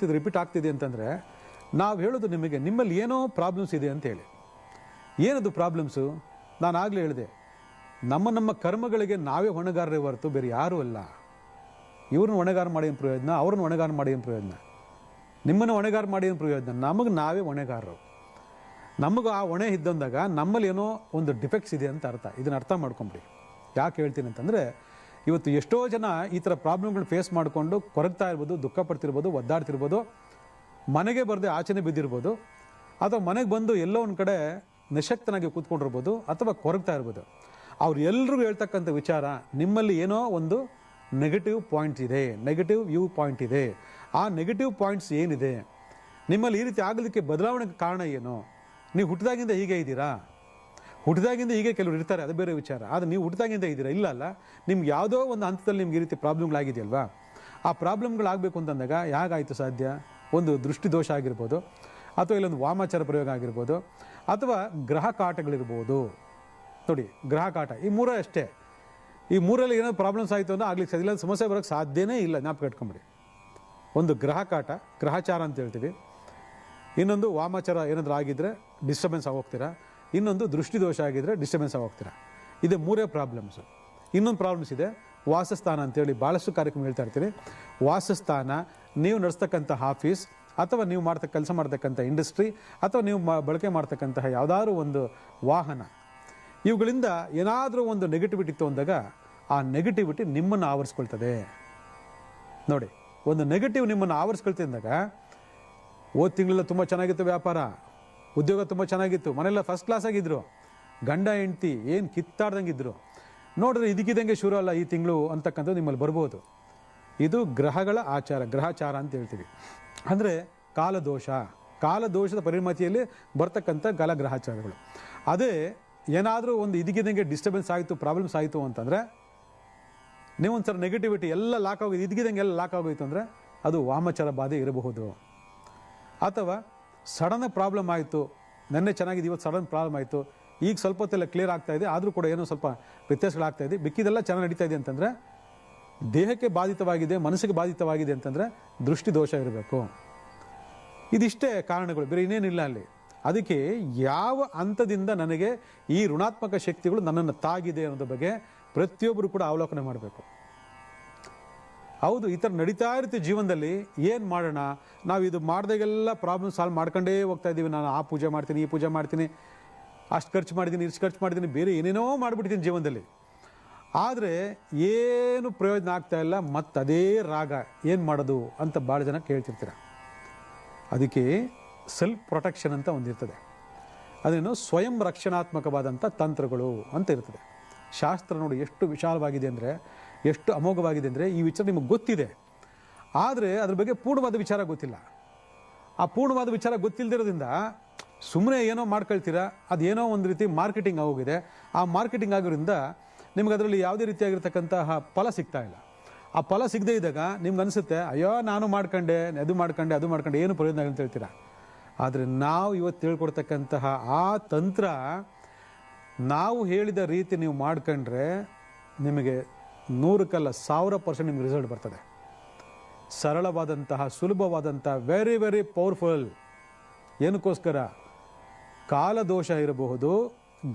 ಇದು ರಿಪೀಟ್ ಆಗ್ತಿದೆ ಅಂತಂದರೆ ನಾವು ಹೇಳೋದು ನಿಮ್ಮಲ್ಲಿ ಏನೋ ಪ್ರಾಬ್ಲಮ್ಸ್ ಇದೆ ಅಂತೇಳಿ. ಏನದು ಪ್ರಾಬ್ಲಮ್ಸು? ನಾನು ಆಗಲೇ ಹೇಳಿದೆ, ನಮ್ಮ ಕರ್ಮಗಳಿಗೆ ನಾವೇ ಹೊಣೆಗಾರರೇ ಹೊರತು ಬೇರೆ ಯಾರೂ ಅಲ್ಲ. ಇವ್ರನ್ನ ಹೊಣೆಗಾರ ಮಾಡಿ ಏನು ಪ್ರಯೋಜನ, ಅವ್ರನ್ನ ಹೊಣೆಗಾರ ಮಾಡಿ ಏನು ಪ್ರಯೋಜನ, ನಿಮ್ಮನ್ನು ಹೊಣೆಗಾರ ಮಾಡಿ ಏನು ಪ್ರಯೋಜನ? ನಮಗೆ ನಾವೇ ಹೊಣೆಗಾರರು. ನಮಗೆ ಆ ಹೊಣೆ ಇದ್ದಂದಾಗ ನಮ್ಮಲ್ಲಿ ಏನೋ ಒಂದು ಡಿಫೆಕ್ಟ್ಸ್ ಇದೆ ಅಂತ ಅರ್ಥ. ಇದನ್ನು ಅರ್ಥ ಮಾಡ್ಕೊಂಬಿಡಿ. ಯಾಕೆ ಹೇಳ್ತೀನಿ ಅಂತಂದರೆ ಇವತ್ತು ಎಷ್ಟೋ ಜನ ಈ ಥರ ಪ್ರಾಬ್ಲಮ್ಗಳನ್ನ ಫೇಸ್ ಮಾಡಿಕೊಂಡು ಕೊರಗ್ತಾ ಇರ್ಬೋದು, ದುಃಖ ಪಡ್ತಿರ್ಬೋದು, ಒದ್ದಾಡ್ತಿರ್ಬೋದು, ಮನೆಗೆ ಬರದೆ ಆಚೆನೇ ಬಿದ್ದಿರ್ಬೋದು, ಅಥವಾ ಮನೆಗೆ ಬಂದು ಎಲ್ಲೋ ಒಂದು ಕಡೆ ನಿಶಕ್ತನಾಗಿ ಕೂತ್ಕೊಂಡಿರ್ಬೋದು, ಅಥವಾ ಕೊರಗ್ತಾ ಇರ್ಬೋದು. ಅವ್ರು ಎಲ್ರಿಗೂ ಹೇಳ್ತಕ್ಕಂಥ ವಿಚಾರ, ನಿಮ್ಮಲ್ಲಿ ಏನೋ ಒಂದು ನೆಗೆಟಿವ್ ಪಾಯಿಂಟ್ ಇದೆ, ನೆಗೆಟಿವ್ ವ್ಯೂ ಪಾಯಿಂಟ್ ಇದೆ. ಆ ನೆಗೆಟಿವ್ ಪಾಯಿಂಟ್ಸ್ ಏನಿದೆ, ನಿಮ್ಮಲ್ಲಿ ಈ ರೀತಿ ಆಗಲಿಕ್ಕೆ ಬದಲಾವಣೆಗೆ ಕಾರಣ ಏನು? ನೀವು ಹುಟ್ಟಿದಾಗಿಂದ ಹೀಗೆ ಇದ್ದೀರಾ? ಹುಟ್ಟಿದಾಗಿಂದ ಹೀಗೆ ಕೆಲವರು ಇರ್ತಾರೆ, ಅದು ಬೇರೆ ವಿಚಾರ. ಆದರೆ ನೀವು ಹುಟ್ಟಿದಾಗಿಂದ ಇದ್ದೀರಾ? ಇಲ್ಲ ಅಲ್ಲ. ನಿಮ್ಗೆ ಯಾವುದೋ ಒಂದು ಹಂತದಲ್ಲಿ ನಿಮ್ಗೆ ಈ ರೀತಿ ಪ್ರಾಬ್ಲಮ್ಗಳಾಗಿದೆಯಲ್ವಾ? ಆ ಪ್ರಾಬ್ಲಮ್ಗಳಾಗಬೇಕು ಅಂತಂದಾಗ ಹೇಗಾಯಿತು ಸಾಧ್ಯ? ಒಂದು ದೃಷ್ಟಿ ದೋಷ ಆಗಿರ್ಬೋದು, ಅಥವಾ ಇಲ್ಲೊಂದು ವಾಮಾಚಾರ ಪ್ರಯೋಗ ಆಗಿರ್ಬೋದು, ಅಥವಾ ಗ್ರಹ ಕಾಟಗಳಿರ್ಬೋದು. ನೋಡಿ, ಗ್ರಹ ಕಾಟ ಈ ಮೂರೇ ಅಷ್ಟೇ. ಈ ಮೂರಲ್ಲಿ ಏನೋ ಪ್ರಾಬ್ಲಮ್ಸ್ ಆಯಿತು ಅಂದರೆ ಆಗ್ಲಿಕ್ಕೆ ಸಾಧ್ಯ ಇಲ್ಲ, ಸಮಸ್ಯೆ ಬರೋಕ್ಕೆ ಸಾಧ್ಯನೇ ಇಲ್ಲ. ಜ್ಞಾಪಕ ಇಟ್ಕೊಂಬಿಡಿ. ಒಂದು ಗ್ರಹ ಕಾಟ, ಗ್ರಹಚಾರ ಅಂತ ಹೇಳ್ತೀವಿ. ಇನ್ನೊಂದು ವಾಮಾಚಾರ ಏನಾದರೂ ಆಗಿದ್ದರೆ ಡಿಸ್ಟರ್ಬೆನ್ಸ್ ಆಗೋಗ್ತೀರಾ. ಇನ್ನೊಂದು ದೃಷ್ಟಿ ದೋಷ ಆಗಿದ್ದರೆ ಡಿಸ್ಟರ್ಬೆನ್ಸ್ ಆಗೋಗ್ತೀರಾ. ಇದು ಮೂರೇ ಪ್ರಾಬ್ಲಮ್ಸು. ಇನ್ನೊಂದು ಪ್ರಾಬ್ಲಮ್ಸ್ ಇದೆ, ವಾಸಸ್ಥಾನ ಅಂತೇಳಿ ಭಾಳಷ್ಟು ಕಾರ್ಯಕ್ರಮ ಹೇಳ್ತಾ ಇರ್ತೀವಿ. ವಾಸಸ್ಥಾನ, ನೀವು ನಡೆಸ್ತಕ್ಕಂಥ ಆಫೀಸ್, ಅಥವಾ ನೀವು ಕೆಲಸ ಮಾಡ್ತಕ್ಕಂಥ ಇಂಡಸ್ಟ್ರಿ, ಅಥವಾ ನೀವು ಬಳಕೆ ಮಾಡ್ತಕ್ಕಂತಹ ಯಾವುದಾದ್ರೂ ಒಂದು ವಾಹನ, ಇವುಗಳಿಂದ ಏನಾದರೂ ಒಂದು ನೆಗೆಟಿವಿಟಿ ಇತ್ತು ಅಂದಾಗ ಆ ನೆಗೆಟಿವಿಟಿ ನಿಮ್ಮನ್ನು ಆವರಿಸ್ಕೊಳ್ತದೆ. ನೋಡಿ, ಒಂದು ನೆಗೆಟಿವ್ ನಿಮ್ಮನ್ನು ಆವರಿಸ್ಕೊಳ್ತಿದ್ದಾಗ, ಹೋದ ತಿಂಗಳೆಲ್ಲ ತುಂಬ ಚೆನ್ನಾಗಿತ್ತು ವ್ಯಾಪಾರ, ಉದ್ಯೋಗ ತುಂಬ ಚೆನ್ನಾಗಿತ್ತು, ಮನೆಯೆಲ್ಲ ಫಸ್ಟ್ ಕ್ಲಾಸ್ ಆಗಿದ್ರು, ಗಂಡ ಹೆಂಡ್ತಿ ಏನು ಕಿತ್ತಾಡ್ದಂಗಿದ್ರು, ನೋಡಿದ್ರೆ ಇದಕ್ಕಿದ್ದಂಗೆ ಶುರು ಅಲ್ಲ ಈ ತಿಂಗಳು ಅಂತಕ್ಕಂಥದ್ದು ನಿಮ್ಮಲ್ಲಿ ಬರ್ಬೋದು. ಇದು ಗ್ರಹಗಳ ಆಚಾರ, ಗ್ರಹಚಾರ ಅಂತ ಹೇಳ್ತೀವಿ. ಅಂದರೆ ಕಾಲದೋಷದ ಪರಿಮಿತಿಯಲ್ಲಿ ಬರ್ತಕ್ಕಂಥ ಗ್ರಹಚಾರಗಳು. ಅದೇ ಏನಾದರೂ ಒಂದು ಇದಕ್ಕಿದ್ದಂಗೆ ಡಿಸ್ಟರ್ಬೆನ್ಸ್ ಆಯಿತು, ಪ್ರಾಬ್ಲಮ್ಸ್ ಆಯಿತು ಅಂತಂದರೆ, ನೀವೊಂಥರ ನೆಗೆಟಿವಿಟಿ ಎಲ್ಲ ಲಾಕ್ ಆಗೋದು, ಇದಕ್ಕಿದ್ದಂಗೆ ಎಲ್ಲ ಲಾಕ್ ಆಗೋಯ್ತು ಅಂದರೆ ಅದು ವಾಮಾಚಾರ ಬಾಧೆ ಇರಬಹುದು. ಅಥವಾ ಸಡನ್ ಪ್ರಾಬ್ಲಮ್ ಆಯಿತು, ನೆನ್ನೆ ಚೆನ್ನಾಗಿದೆ, ಇವತ್ತು ಸಡನ್ ಪ್ರಾಬ್ಲಮ್ ಆಯಿತು, ಈಗ ಸ್ವಲ್ಪ ಹೊತ್ತೆಲ್ಲ ಕ್ಲಿಯರ್ ಆಗ್ತಾ ಇದೆ, ಆದರೂ ಕೂಡ ಏನೋ ಸ್ವಲ್ಪ ವ್ಯತ್ಯಾಸಗಳಾಗ್ತಾ ಇದೆ, ಮಿಕ್ಕಿದೆಲ್ಲ ಚೆನ್ನಾಗಿ ನಡೀತಾ ಇದೆ ಅಂತಂದರೆ ದೇಹಕ್ಕೆ ಬಾಧಿತವಾಗಿದೆ, ಮನಸ್ಸಿಗೆ ಬಾಧಿತವಾಗಿದೆ ಅಂತಂದರೆ ದೃಷ್ಟಿ ದೋಷ ಇರಬೇಕು. ಇದಿಷ್ಟೇ ಕಾರಣಗಳು, ಬೇರೆ ಇನ್ನೇನಿಲ್ಲ ಅಲ್ಲಿ. ಅದಕ್ಕೆ ಯಾವ ಹಂತದಿಂದ ನನಗೆ ಈ ಋಣಾತ್ಮಕ ಶಕ್ತಿಗಳು ನನ್ನನ್ನು ತಾಗಿದೆ ಅನ್ನೋದ್ರ ಬಗ್ಗೆ ಪ್ರತಿಯೊಬ್ಬರು ಕೂಡ ಅವಲೋಕನೆ ಮಾಡಬೇಕು. ಹೌದು, ಈ ಥರ ನಡೀತಾ ಇರುತ್ತೆ ಜೀವನದಲ್ಲಿ. ಏನು ಮಾಡೋಣ, ನಾವು ಇದು ಮಾಡಿದಾಗೆಲ್ಲ ಪ್ರಾಬ್ಲಮ್ ಸಾಲ್ವ್ ಮಾಡ್ಕೊಂಡೇ ಹೋಗ್ತಾ ಇದ್ದೀವಿ. ನಾನು ಆ ಪೂಜೆ ಮಾಡ್ತೀನಿ, ಈ ಪೂಜೆ ಮಾಡ್ತೀನಿ, ಅಷ್ಟು ಖರ್ಚು ಮಾಡಿದ್ದೀನಿ, ಇಷ್ಟು ಖರ್ಚು ಮಾಡಿದ್ದೀನಿ, ಬೇರೆ ಏನೇನೋ ಮಾಡಿಬಿಡ್ತೀನಿ ಜೀವನದಲ್ಲಿ. ಆದರೆ ಏನು ಪ್ರಯೋಜನ ಆಗ್ತಾ ಇಲ್ಲ. ಮತ್ತು ಅದೇ ರಾಗ ಏನು ಮಾಡೋದು ಅಂತ ಭಾಳ ಜನ ಕೇಳ್ತಿರ್ತೀರ. ಅದಕ್ಕೆ ಸೆಲ್ಫ್ ಪ್ರೊಟೆಕ್ಷನ್ ಅಂತ ಒಂದಿರ್ತದೆ. ಅದೇನು ಸ್ವಯಂ ರಕ್ಷಣಾತ್ಮಕವಾದಂಥ ತಂತ್ರಗಳು ಅಂತ ಇರ್ತದೆ. ಶಾಸ್ತ್ರ ನೋಡಿ ಎಷ್ಟು ವಿಶಾಲವಾಗಿದೆ ಅಂದರೆ, ಎಷ್ಟು ಅಮೋಘವಾಗಿದೆ ಅಂದರೆ, ಈ ವಿಚಾರ ನಿಮಗೆ ಗೊತ್ತಿದೆ, ಆದರೆ ಅದ್ರ ಬಗ್ಗೆ ಪೂರ್ಣವಾದ ವಿಚಾರ ಗೊತ್ತಿಲ್ಲ. ಆ ಪೂರ್ಣವಾದ ವಿಚಾರ ಗೊತ್ತಿಲ್ಲದಿರೋದ್ರಿಂದ ಸುಮ್ಮನೆ ಏನೋ ಮಾಡ್ಕೊಳ್ತೀರಾ. ಅದೇನೋ ಒಂದು ರೀತಿ ಮಾರ್ಕೆಟಿಂಗ್ ಆಗೋಗಿದೆ. ಆ ಮಾರ್ಕೆಟಿಂಗ್ ಆಗೋದ್ರಿಂದ ನಿಮ್ಗೆ ಅದರಲ್ಲಿ ಯಾವುದೇ ರೀತಿಯಾಗಿರ್ತಕ್ಕಂತಹ ಫಲ ಸಿಗ್ತಾ ಇಲ್ಲ. ಆ ಫಲ ಸಿಗದೇ ಇದ್ದಾಗ ನಿಮ್ಗೆ ಅನಿಸುತ್ತೆ, ಅಯ್ಯೋ ನಾನು ಮಾಡ್ಕೊಂಡೆ, ಅದು ಮಾಡ್ಕೊಂಡೆ, ಏನು ಪ್ರಯೋಜನ ಅಂತ ಹೇಳ್ತೀರಾ. ಆದರೆ ನಾವು ಇವತ್ತು ತಿಳ್ಕೊಡ್ತಕ್ಕಂತಹ ಆ ತಂತ್ರ ನಾವು ಹೇಳಿದ ರೀತಿ ನೀವು ಮಾಡ್ಕೊಂಡ್ರೆ ನಿಮಗೆ 100ಕ್ಕಲ್ಲ 1000% ನಿಮ್ಗೆ ರಿಸಲ್ಟ್ ಬರ್ತದೆ. ಸರಳವಾದಂತಹ, ಸುಲಭವಾದಂತಹ, ವೆರಿ ವೆರಿ ಪವರ್ಫುಲ್. ಏನಕ್ಕೋಸ್ಕರ? ಕಾಲದೋಷ ಇರಬಹುದು,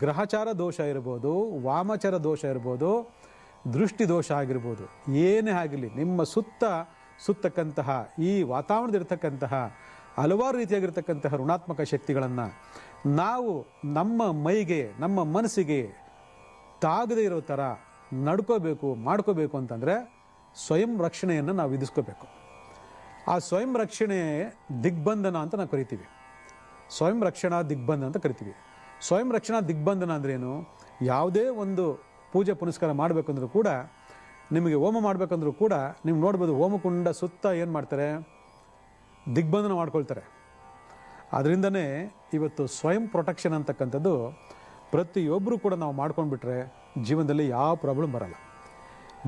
ಗ್ರಹಚಾರ ದೋಷ ಇರಬಹುದು, ವಾಮಚಾರ ದೋಷ ಇರಬಹುದು, ದೃಷ್ಟಿ ದೋಷ ಆಗಿರ್ಬೋದು, ಏನೇ ಆಗಲಿ ನಿಮ್ಮ ಸುತ್ತಕ್ಕಂತಹ ಈ ವಾತಾವರಣದಲ್ಲಿರ್ತಕ್ಕಂತಹ ಹಲವಾರು ರೀತಿಯಾಗಿರ್ತಕ್ಕಂತಹ ಋಣಾತ್ಮಕ ಶಕ್ತಿಗಳನ್ನು ನಾವು ನಮ್ಮ ಮೈಗೆ, ನಮ್ಮ ಮನಸ್ಸಿಗೆ ತಾಗದೇ ಇರೋ ಥರ ನಡ್ಕೋಬೇಕು, ಮಾಡ್ಕೋಬೇಕು ಅಂತಂದರೆ ಸ್ವಯಂ ರಕ್ಷಣೆಯನ್ನು ನಾವು ವಿಧಿಸ್ಕೋಬೇಕು. ಆ ಸ್ವಯಂ ರಕ್ಷಣೆ ದಿಗ್ಬಂಧನ ಅಂತ ನಾವು ಕರಿತೀವಿ. ಸ್ವಯಂ ರಕ್ಷಣಾ ದಿಗ್ಬಂಧನ ಅಂತ ಕರಿತೀವಿ. ಸ್ವಯಂ ರಕ್ಷಣಾ ದಿಗ್ಬಂಧನ ಅಂದ್ರೇನು? ಯಾವುದೇ ಒಂದು ಪೂಜೆ ಪುನಸ್ಕಾರ ಮಾಡಬೇಕಂದ್ರೂ ಕೂಡ, ನಿಮಗೆ ಹೋಮ ಮಾಡಬೇಕಂದ್ರೂ ಕೂಡ ನೀವು ನೋಡ್ಬೋದು, ಹೋಮಕುಂಡ ಸುತ್ತ ಏನು ಮಾಡ್ತಾರೆ? ದಿಗ್ಬಂಧನ ಮಾಡ್ಕೊಳ್ತಾರೆ. ಅದರಿಂದನೇ ಇವತ್ತು ಸ್ವಯಂ ಪ್ರೊಟೆಕ್ಷನ್ ಅಂತಕ್ಕಂಥದ್ದು ಪ್ರತಿಯೊಬ್ಬರು ಕೂಡ ನಾವು ಮಾಡ್ಕೊಂಡ್ಬಿಟ್ರೆ ಜೀವನದಲ್ಲಿ ಯಾವ ಪ್ರಾಬ್ಲಮ್ ಬರಲ್ಲ.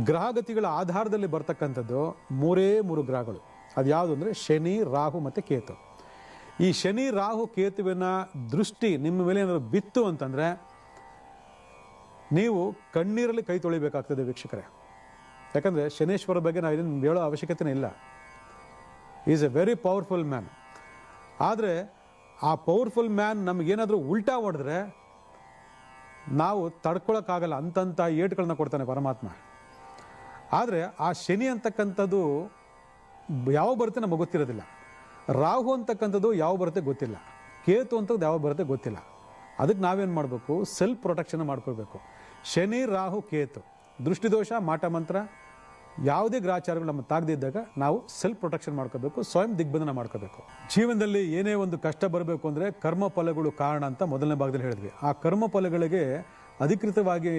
ಗ್ರಹಗತಿಗಳ ಆಧಾರದಲ್ಲಿ ಬರ್ತಕ್ಕಂಥದ್ದು 3 ಗ್ರಹಗಳು. ಅದು ಯಾವುದು ಅಂದರೆ ಶನಿ, ರಾಹು ಮತ್ತು ಕೇತು. ಈ ಶನಿ, ರಾಹು, ಕೇತುವಿನ ದೃಷ್ಟಿ ನಿಮ್ಮ ಮೇಲೆ ಏನಾದರೂ ಬಿತ್ತು ಅಂತಂದರೆ ನೀವು ಕಣ್ಣೀರಲ್ಲಿ ಕೈ ತೊಳಿಬೇಕಾಗ್ತದೆ ವೀಕ್ಷಕರೇ. ಯಾಕಂದರೆ ಶನೇಶ್ವರ ಬಗ್ಗೆ ನಾವು ಇದನ್ನು ಹೇಳೋ ಅವಶ್ಯಕತೆನೇ ಇಲ್ಲ. Is A very powerful man. ಆದರೆ ಆ ಪವರ್ಫುಲ್ ಮ್ಯಾನ್ ನಮಗೇನಾದರೂ ಉಲ್ಟಾ ಹೊಡೆದ್ರೆ ನಾವು ತಡ್ಕೊಳಕ್ಕಾಗಲ್ಲ. ಅಂತಂಥ ಏಟುಗಳನ್ನ ಕೊಡ್ತಾನೆ ಪರಮಾತ್ಮ. ಆದರೆ ಆ ಶನಿ ಅಂತಕ್ಕಂಥದ್ದು ಯಾವ ಬರುತ್ತೆ ನಮಗೆ ಗೊತ್ತಿರೋದಿಲ್ಲ. ರಾಹು ಅಂತಕ್ಕಂಥದ್ದು ಯಾವ ಬರುತ್ತೆ ಗೊತ್ತಿಲ್ಲ. ಕೇತು ಅಂತದ್ದು ಯಾವ ಬರುತ್ತೆ ಗೊತ್ತಿಲ್ಲ. ಅದಕ್ಕೆ ನಾವೇನು ಮಾಡಬೇಕು? ಸೆಲ್ಫ್ ಪ್ರೊಟೆಕ್ಷನ್ ಮಾಡ್ಕೊಳ್ಬೇಕು. ಶನಿ, ರಾಹು, ಕೇತು, ದೃಷ್ಟಿದೋಷ, ಮಾಟ ಮಂತ್ರ, ಯಾವುದೇ ಗ್ರಹಚಾರಗಳು ನಮ್ಮ ತಾಗದಿದ್ದಾಗ ನಾವು ಸೆಲ್ಫ್ ಪ್ರೊಟೆಕ್ಷನ್ ಮಾಡ್ಕೋಬೇಕು, ಸ್ವಯಂ ದಿಗ್ಬಂಧನ ಮಾಡ್ಕೋಬೇಕು. ಜೀವನದಲ್ಲಿ ಏನೇ ಒಂದು ಕಷ್ಟ ಬರಬೇಕು ಅಂದರೆ ಕರ್ಮ ಫಲಗಳು ಕಾರಣ ಅಂತ ಮೊದಲನೇ ಭಾಗದಲ್ಲಿ ಹೇಳಿದ್ವಿ. ಆ ಕರ್ಮ ಫಲಗಳಿಗೆ ಅಧಿಕೃತವಾಗಿ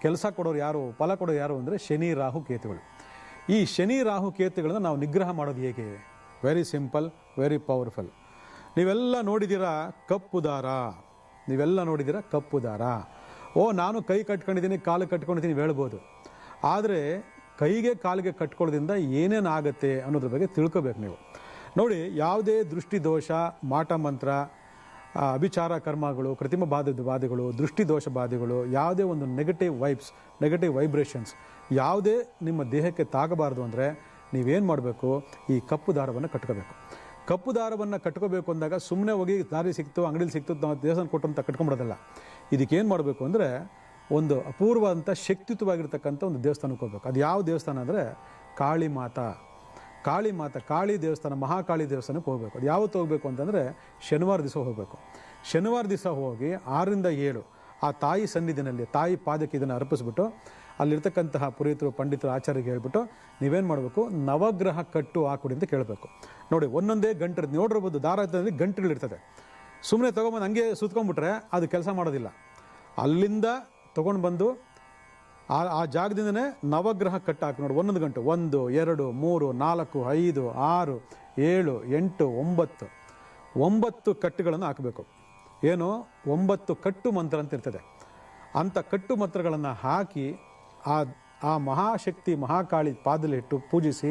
ಕೆಲಸ ಕೊಡೋರು ಯಾರು, ಫಲ ಕೊಡೋರು ಯಾರು ಅಂದರೆ ಶನಿ, ರಾಹು, ಕೇತುಗಳು. ಈ ಶನಿ, ರಾಹು, ಕೇತುಗಳನ್ನ ನಾವು ನಿಗ್ರಹ ಮಾಡೋದು ಹೇಗೆ? Very simple, very powerful. ನೀವೆಲ್ಲ ನೋಡಿದ್ದೀರಾ ಕಪ್ಪು ದಾರ, ನೀವೆಲ್ಲ ನೋಡಿದ್ದೀರಾ ಕಪ್ಪು ದಾರ. ಓ, ನಾನು ಕೈ ಕಟ್ಕೊಂಡಿದ್ದೀನಿ, ಕಾಲು ಕಟ್ಕೊಂಡಿದ್ದೀನಿ ಹೇಳ್ಬೋದು. ಆದರೆ ಕೈಗೆ ಕಾಲಿಗೆ ಕಟ್ಕೊಳ್ಳೋದ್ರಿಂದ ಏನೇನು ಆಗುತ್ತೆ ಅನ್ನೋದ್ರ ಬಗ್ಗೆ ತಿಳ್ಕೊಬೇಕು ನೀವು. ನೋಡಿ, ಯಾವುದೇ ದೃಷ್ಟಿ ದೋಷ, ಮಾಟ ಮಂತ್ರ, ಅಭಿಚಾರ ಕರ್ಮಗಳು, ಕೃತ್ರಿಮ ಬಾಧೆಗಳು, ದೃಷ್ಟಿ ದೋಷ ಬಾಧೆಗಳು, ಯಾವುದೇ ಒಂದು ನೆಗೆಟಿವ್ ವೈಬ್ಸ್, ನೆಗೆಟಿವ್ ವೈಬ್ರೇಷನ್ಸ್ ಯಾವುದೇ ನಿಮ್ಮ ದೇಹಕ್ಕೆ ತಾಗಬಾರ್ದು ಅಂದರೆ ನೀವೇನು ಮಾಡಬೇಕು? ಈ ಕಪ್ಪು ದಾರವನ್ನು ಕಟ್ಕೋಬೇಕು. ಕಪ್ಪು ದಾರವನ್ನು ಕಟ್ಕೋಬೇಕು ಅಂದಾಗ ಸುಮ್ಮನೆ ಹೋಗಿ ದಾರಿ ಸಿಕ್ತು, ಅಂಗಡಿಲಿ ಸಿಕ್ತು, ನಾವು ದೇವಸ್ಥಾನ ಕೊಟ್ಟು ಅಂತ ಕಟ್ಕೊಂಬಿಡೋದಲ್ಲ. ಇದಕ್ಕೇನು ಮಾಡಬೇಕು ಅಂದರೆ ಒಂದು ಅಪೂರ್ವವಂಥ ಶಕ್ತಿಯುತವಾಗಿರ್ತಕ್ಕಂಥ ಒಂದು ದೇವಸ್ಥಾನಕ್ಕೆ ಹೋಗ್ಬೇಕು. ಅದು ಯಾವ ದೇವಸ್ಥಾನ ಅಂದರೆ ಕಾಳಿ ಮಾತಾ, ಕಾಳಿ ದೇವಸ್ಥಾನ, ಮಹಾಕಾಳಿ ದೇವಸ್ಥಾನಕ್ಕೆ ಹೋಗಬೇಕು. ಅದು ಯಾವತ್ತು ಹೋಗಬೇಕು ಅಂತಂದರೆ ಶನಿವಾರ ದಿವಸ ಹೋಗಬೇಕು. ಶನಿವಾರ ದಿವಸ ಹೋಗಿ 6 ರಿಂದ 7 ಆ ತಾಯಿ ಸನ್ನಿಧಿನಲ್ಲಿ, ತಾಯಿ ಪಾದಕ್ಕೆ ಇದನ್ನು ಅರ್ಪಿಸ್ಬಿಟ್ಟು ಅಲ್ಲಿರ್ತಕ್ಕಂತಹ ಪುರೋಹಿತರು, ಪಂಡಿತರು, ಆಚಾರ್ಯರಿಗೆ ಹೇಳ್ಬಿಟ್ಟು ನೀವೇನು ಮಾಡಬೇಕು? ನವಗ್ರಹ ಕಟ್ಟು ಹಾಕೊಡಿ ಅಂತ ಕೇಳಬೇಕು. ನೋಡಿ, ಒಂದೊಂದೇ ಗಂಟೆ ನೋಡಿರ್ಬೋದು, ದಾರದಲ್ಲಿ ಗಂಟೆಗಳಿರ್ತದೆ. ಸುಮ್ಮನೆ ತೊಗೊಂಬಂದು ಹಂಗೆ ಸುತ್ಕೊಂಡ್ಬಿಟ್ರೆ ಅದು ಕೆಲಸ ಮಾಡೋದಿಲ್ಲ. ಅಲ್ಲಿಂದ ತೊಗೊಂಡು ಬಂದು ಆ ಜಾಗದಿಂದನೇ ನವಗ್ರಹ ಕಟ್ಟು ಹಾಕಿ ನೋಡಿ. ಒಂದೊಂದು ಗಂಟು 1, 2, 3, 4, 5, 6, 7, 8, 9 ಕಟ್ಟುಗಳನ್ನು ಹಾಕಬೇಕು. ಏನು? 9 ಕಟ್ಟು ಮಂತ್ರ ಅಂತ ಇರ್ತದೆ. ಅಂಥ ಕಟ್ಟು ಮಂತ್ರಗಳನ್ನು ಹಾಕಿ ಆ ಮಹಾಶಕ್ತಿ ಮಹಾಕಾಳಿ ಪಾದದಲ್ಲಿ ಇಟ್ಟು ಪೂಜಿಸಿ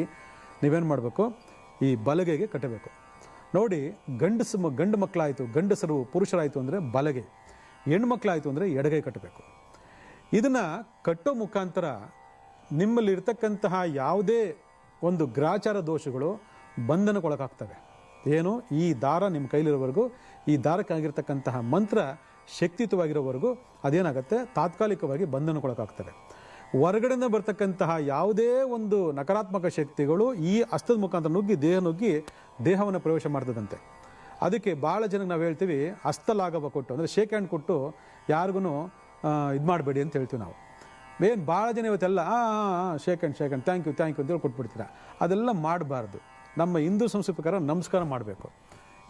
ನೀವೇನು ಮಾಡಬೇಕು? ಈ ಬಲಗೈಗೆ ಕಟ್ಟಬೇಕು. ನೋಡಿ, ಗಂಡು ಮಕ್ಕಳಾಯಿತು, ಗಂಡಸರು ಪುರುಷರಾಯಿತು ಅಂದರೆ ಬಲಗೆ, ಹೆಣ್ಮಕ್ಳಾಯಿತು ಅಂದರೆ ಎಡಗೈ ಕಟ್ಟಬೇಕು. ಇದನ್ನು ಕಟ್ಟೋ ಮುಖಾಂತರ ನಿಮ್ಮಲ್ಲಿ ಇರ್ತಕ್ಕಂತಹ ಯಾವುದೇ ಒಂದು ಗ್ರಾಚಾರ ದೋಷಗಳು ಬಂಧನಕ್ಕೊಳಗಾಗ್ತವೆ. ಏನು, ಈ ದಾರ ನಿಮ್ಮ ಕೈಲಿರೋವರೆಗೂ, ಈ ದಾರಕ್ಕಾಗಿರ್ತಕ್ಕಂತಹ ಮಂತ್ರ ಶಕ್ತಿಯುತವಾಗಿರೋವರೆಗೂ ಅದೇನಾಗುತ್ತೆ, ತಾತ್ಕಾಲಿಕವಾಗಿ ಬಂಧನಕ್ಕೊಳಗಾಗ್ತವೆ. ಹೊರಗಡೆಯಿಂದ ಬರ್ತಕ್ಕಂತಹ ಯಾವುದೇ ಒಂದು ನಕಾರಾತ್ಮಕ ಶಕ್ತಿಗಳು ಈ ಹಸ್ತದ ಮುಖಾಂತರ ನುಗ್ಗಿ ದೇಹವನ್ನು ಪ್ರವೇಶ ಮಾಡ್ತದಂತೆ. ಅದಕ್ಕೆ ಭಾಳ ಜನಕ್ಕೆ ನಾವು ಹೇಳ್ತೀವಿ, ಹಸ್ತಲಾಘವ ಕೊಟ್ಟು, ಅಂದರೆ ಶೇಕ್ ಹ್ಯಾಂಡ್ ಕೊಟ್ಟು ಯಾರಿಗೂ ಇದು ಮಾಡಬೇಡಿ ಅಂತ ಹೇಳ್ತೀವಿ ನಾವು. ಏನು ಭಾಳ ಜನ ಇವತ್ತೆಲ್ಲ ಶೇಕ್ ಹ್ಯಾಂಡ್ ಥ್ಯಾಂಕ್ ಯು ಅಂತೇಳಿ ಕೊಟ್ಬಿಡ್ತೀರ. ಅದೆಲ್ಲ ಮಾಡಬಾರ್ದು. ನಮ್ಮ ಹಿಂದೂ ಸಂಸ್ಕೃತಿ ಪ್ರಕಾರ ನಮಸ್ಕಾರ ಮಾಡಬೇಕು.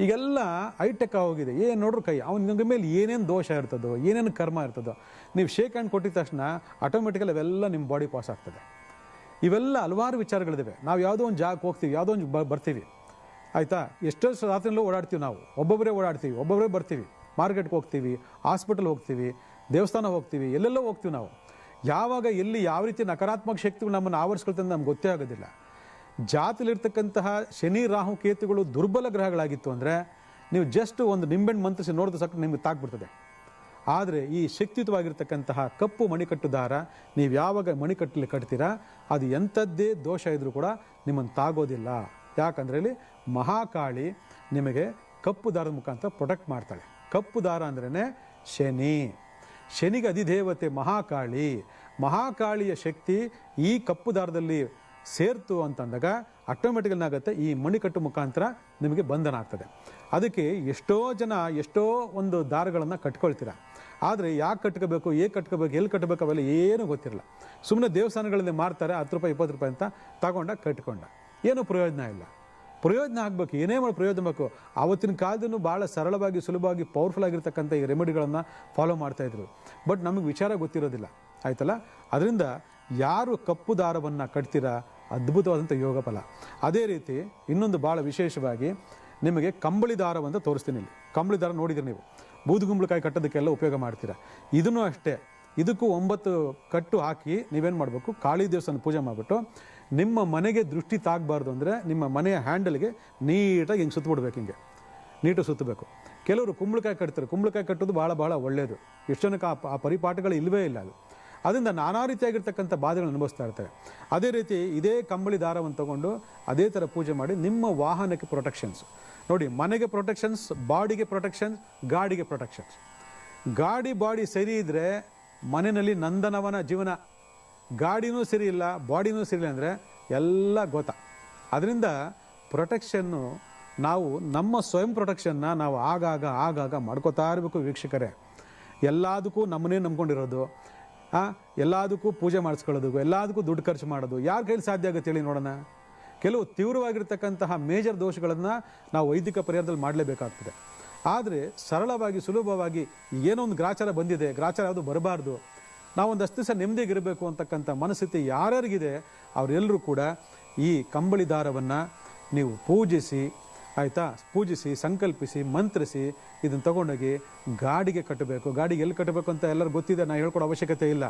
ಈಗೆಲ್ಲ ಹೈಟೆಕ್ ಆಗೋಗಿದೆ. ಏನು ನೋಡ್ರು ಕೈ, ಅವನ ಮೇಲೆ ಏನೇನು ದೋಷ ಇರ್ತದೋ, ಏನೇನು ಕರ್ಮ ಇರ್ತದೋ, ನೀವು ಶೇಕ್ ಹ್ಯಾಂಡ್ ಕೊಟ್ಟಿದ ತಕ್ಷಣ ಆಟೋಮೆಟಿಕಲಿ ಅವೆಲ್ಲ ನಿಮ್ಮ ಬಾಡಿ ಪಾಸ್ ಆಗ್ತದೆ. ಇವೆಲ್ಲ ಹಲವಾರು ವಿಚಾರಗಳಿದ್ದಾವೆ. ನಾವು ಯಾವುದೋ ಒಂದು ಜಾಗಕ್ಕೆ ಹೋಗ್ತೀವಿ, ಯಾವುದೋ ಒಂದು ಬರ್ತೀವಿ, ಆಯಿತಾ, ಎಷ್ಟೋ ರಾತ್ರಿಯಲ್ಲೂ ಓಡಾಡ್ತೀವಿ, ನಾವು ಒಬ್ಬೊಬ್ಬರೇ ಓಡಾಡ್ತೀವಿ, ಒಬ್ಬೊಬ್ಬರೇ ಬರ್ತೀವಿ, ಮಾರ್ಕೆಟ್ಗೆ ಹೋಗ್ತೀವಿ, ಹಾಸ್ಪಿಟಲ್ ಹೋಗ್ತೀವಿ, ದೇವಸ್ಥಾನ ಹೋಗ್ತೀವಿ, ಎಲ್ಲೆಲ್ಲೋ ಹೋಗ್ತೀವಿ. ನಾವು ಯಾವಾಗ ಎಲ್ಲಿ ಯಾವ ರೀತಿ ನಕಾರಾತ್ಮಕ ಶಕ್ತಿಗಳು ನಮ್ಮನ್ನು ಆವರಿಸ್ಕೊಳ್ತಂತ ನಮ್ಗೆ ಗೊತ್ತೇ ಆಗೋದಿಲ್ಲ. ಜಾತಿಲಿರ್ತಕ್ಕಂತಹ ಶನಿ, ರಾಹು, ಕೇತುಗಳು ದುರ್ಬಲ ಗ್ರಹಗಳಾಗಿತ್ತು ಅಂದರೆ ನೀವು ಜಸ್ಟ್ ಒಂದು ನಿಂಬೆಣ್ಣು ಮಂತ್ರಿಸಿ ನೋಡಿದ ಸಾಕು ನಿಮಗೆ ತಾಕ್ಬಿಡ್ತದೆ. ಆದರೆ ಈ ಶಕ್ತಿಯುತವಾಗಿರ್ತಕ್ಕಂತಹ ಕಪ್ಪು ಮಣಿಕಟ್ಟು ದಾರ ನೀವು ಯಾವಾಗ ಮಣಿಕಟ್ಟಲ್ಲಿ ಕಟ್ತೀರಾ, ಅದು ಎಂಥದ್ದೇ ದೋಷ ಇದ್ರೂ ಕೂಡ ನಿಮ್ಮನ್ನು ತಾಗೋದಿಲ್ಲ. ಯಾಕಂದರೆ ಇಲ್ಲಿ ಮಹಾಕಾಳಿ ನಿಮಗೆ ಕಪ್ಪು ದಾರದ ಮುಖಾಂತರ ಪ್ರೊಟೆಕ್ಟ್ ಮಾಡ್ತಾಳೆ. ಕಪ್ಪು ದಾರ ಅಂದ್ರೇ ಶನಿಗೆ ಅಧಿದೇವತೆ ಮಹಾಕಾಳಿಯ ಶಕ್ತಿ ಈ ಕಪ್ಪು ದಾರದಲ್ಲಿ ಸೇರ್ತು ಅಂತಂದಾಗ ಆಟೋಮೆಟಿಕಲ್ ಏನಾಗುತ್ತೆ, ಈ ಮಣಿಕಟ್ಟು ಮುಖಾಂತರ ನಿಮಗೆ ಬಂಧನ ಆಗ್ತದೆ. ಅದಕ್ಕೆ ಎಷ್ಟೋ ಜನ ಎಷ್ಟೋ ಒಂದು ದಾರಗಳನ್ನು ಕಟ್ಕೊಳ್ತೀರ. ಆದರೆ ಯಾಕೆ ಕಟ್ಕೋಬೇಕು, ಹೇಗೆ ಕಟ್ಕೋಬೇಕು, ಎಲ್ಲಿ ಕಟ್ಟಬೇಕು ಅವೆಲ್ಲ ಏನೂ ಗೊತ್ತಿರಲ್ಲ. ಸುಮ್ಮನೆ ದೇವಸ್ಥಾನಗಳಲ್ಲಿ ಮಾರ್ತಾರೆ, 10 ರೂಪಾಯಿ 20 ರೂಪಾಯಿ ಅಂತ ಕಟ್ಕೊಂಡ ಏನೂ ಪ್ರಯೋಜನ ಇಲ್ಲ. ಪ್ರಯೋಜನ ಆಗಬೇಕು, ಏನೇ ಮಾಡಿ ಪ್ರಯೋಜನ ಬೇಕು. ಆವತ್ತಿನ ಕಾಲದೂ ಭಾಳ ಸರಳವಾಗಿ, ಸುಲಭವಾಗಿ, ಪವರ್ಫುಲ್ ಆಗಿರ್ತಕ್ಕಂಥ ಈ ರೆಮಿಡಿಗಳನ್ನು ಫಾಲೋ ಮಾಡ್ತಾಯಿದ್ರು. ಬಟ್ ನಮಗೆ ವಿಚಾರ ಗೊತ್ತಿರೋದಿಲ್ಲ, ಆಯ್ತಲ್ಲ. ಅದರಿಂದ ಯಾರು ಕಪ್ಪು ದಾರವನ್ನು ಕಟ್ತೀರಾ, ಅದ್ಭುತವಾದಂಥ ಯೋಗ ಫಲ. ಅದೇ ರೀತಿ ಇನ್ನೊಂದು ಭಾಳ ವಿಶೇಷವಾಗಿ ನಿಮಗೆ ಕಂಬಳಿ ದಾರವಂತ ತೋರಿಸ್ತೀನಿ. ಇಲ್ಲಿ ಕಂಬಳಿ ದಾರ ನೋಡಿದ್ರೆ ನೀವು ಬೂದುಗುಂಬಳಕಾಯಿ ಕಟ್ಟೋದಕ್ಕೆಲ್ಲ ಉಪಯೋಗ ಮಾಡ್ತೀರಾ. ಇದನ್ನು ಅಷ್ಟೇ, ಇದಕ್ಕೂ 9 ಕಟ್ಟು ಹಾಕಿ ನೀವೇನು ಮಾಡಬೇಕು, ಕಾಳಿ ದೇವಸ್ಥಾನ ಪೂಜೆ ಮಾಡಿಬಿಟ್ಟು ನಿಮ್ಮ ಮನೆಗೆ ದೃಷ್ಟಿ ತಾಗಬಾರ್ದು ಅಂದರೆ ನಿಮ್ಮ ಮನೆಯ ಹ್ಯಾಂಡಲ್ಗೆ ನೀಟಾಗಿ ಹಿಂಗೆ ಸುತ್ತಬಿಡ್ಬೇಕು, ಹಿಂಗೆ ನೀಟಾಗಿ ಸುತ್ತಬೇಕು. ಕೆಲವರು ಕುಂಬಳಕಾಯಿ ಕಟ್ತಾರೆ. ಕುಂಬಳಕಾಯಿ ಕಟ್ಟೋದು ಭಾಳ ಒಳ್ಳೆಯದು. ಎಷ್ಟು ಜನಕ್ಕೆ ಆ ಪರಿಪಾಠಗಳು ಇಲ್ಲವೇ ಇಲ್ಲ. ಅದರಿಂದ ನಾನಾ ರೀತಿಯಾಗಿರ್ತಕ್ಕಂಥ ಬಾಧೆಗಳನ್ನು ಅನುಭವಿಸ್ತಾ ಇರ್ತಾರೆ. ಅದೇ ರೀತಿ ಇದೇ ಕಂಬಳಿ ದಾರವನ್ನು ತಗೊಂಡು ಅದೇ ಥರ ಪೂಜೆ ಮಾಡಿ ನಿಮ್ಮ ವಾಹನಕ್ಕೆ ಪ್ರೊಟೆಕ್ಷನ್ಸ್ ನೋಡಿ. ಮನೆಗೆ ಪ್ರೊಟೆಕ್ಷನ್ಸ್, ಬಾಡಿಗೆ ಪ್ರೊಟೆಕ್ಷನ್ಸ್, ಗಾಡಿಗೆ ಪ್ರೊಟೆಕ್ಷನ್ಸ್. ಬಾಡಿ ಸರಿ ಇದ್ದರೆ ಮನೆಯಲ್ಲಿ ನಂದನವನ ಜೀವನ. ಗಾಡಿನೂ ಸರಿ ಇಲ್ಲ, ಬಾಡಿನೂ ಸರಿ ಇಲ್ಲ ಅಂದರೆ ಎಲ್ಲ ಗೊತ್ತಾ. ಅದರಿಂದ ಪ್ರೊಟೆಕ್ಷನ್ನು ನಾವು ನಮ್ಮ ಸ್ವಯಂ ಪ್ರೊಟೆಕ್ಷನ್ನ ನಾವು ಆಗಾಗ ಮಾಡ್ಕೋತಾ ಇರಬೇಕು ವೀಕ್ಷಕರೇ. ಎಲ್ಲದಕ್ಕೂ ನಮ್ಮನ್ನೇ ನಂಬ್ಕೊಂಡಿರೋದು, ಎಲ್ಲದಕ್ಕೂ ಪೂಜೆ ಮಾಡಿಸ್ಕೊಳ್ಳೋದು, ಎಲ್ಲದಕ್ಕೂ ದುಡ್ಡು ಖರ್ಚು ಮಾಡೋದು ಯಾರ ಕೈಲಿ ಸಾಧ್ಯ ಆಗುತ್ತೆ ಹೇಳಿ ನೋಡೋಣ. ಕೆಲವು ತೀವ್ರವಾಗಿರ್ತಕ್ಕಂತಹ ಮೇಜರ್ ದೋಷಗಳನ್ನು ನಾವು ವೈದಿಕ ಪರಿಹಾರದಲ್ಲಿ ಮಾಡಲೇಬೇಕಾಗ್ತದೆ. ಆದರೆ ಸರಳವಾಗಿ, ಸುಲಭವಾಗಿ ಏನೋ ಒಂದು ಗ್ರಾಚಾರ ಬಂದಿದೆ, ಗ್ರಾಚಾರ ಯಾವುದು ಬರಬಾರ್ದು, ನಾವೊಂದಷ್ಟು ದಿವಸ ನೆಮ್ಮದಿಗಿರಬೇಕು ಅಂತಕ್ಕಂಥ ಮನಸ್ಥಿತಿ ಯಾರ್ಯಾರಿಗಿದೆ ಅವರೆಲ್ಲರೂ ಕೂಡ ಈ ಕಂಬಳಿ ದಾರವನ್ನು ನೀವು ಪೂಜಿಸಿ, ಆಯಿತಾ, ಪೂಜಿಸಿ, ಸಂಕಲ್ಪಿಸಿ, ಮಂತ್ರಿಸಿ ಇದನ್ನು ತಗೊಂಡೋಗಿ ಗಾಡಿಗೆ ಕಟ್ಟಬೇಕು. ಗಾಡಿಗೆ ಎಲ್ಲಿ ಕಟ್ಟಬೇಕು ಅಂತ ಎಲ್ಲರೂ ಗೊತ್ತಿದೆ, ನಾನು ಹೇಳ್ಕೊಡೋ ಅವಶ್ಯಕತೆ ಇಲ್ಲ.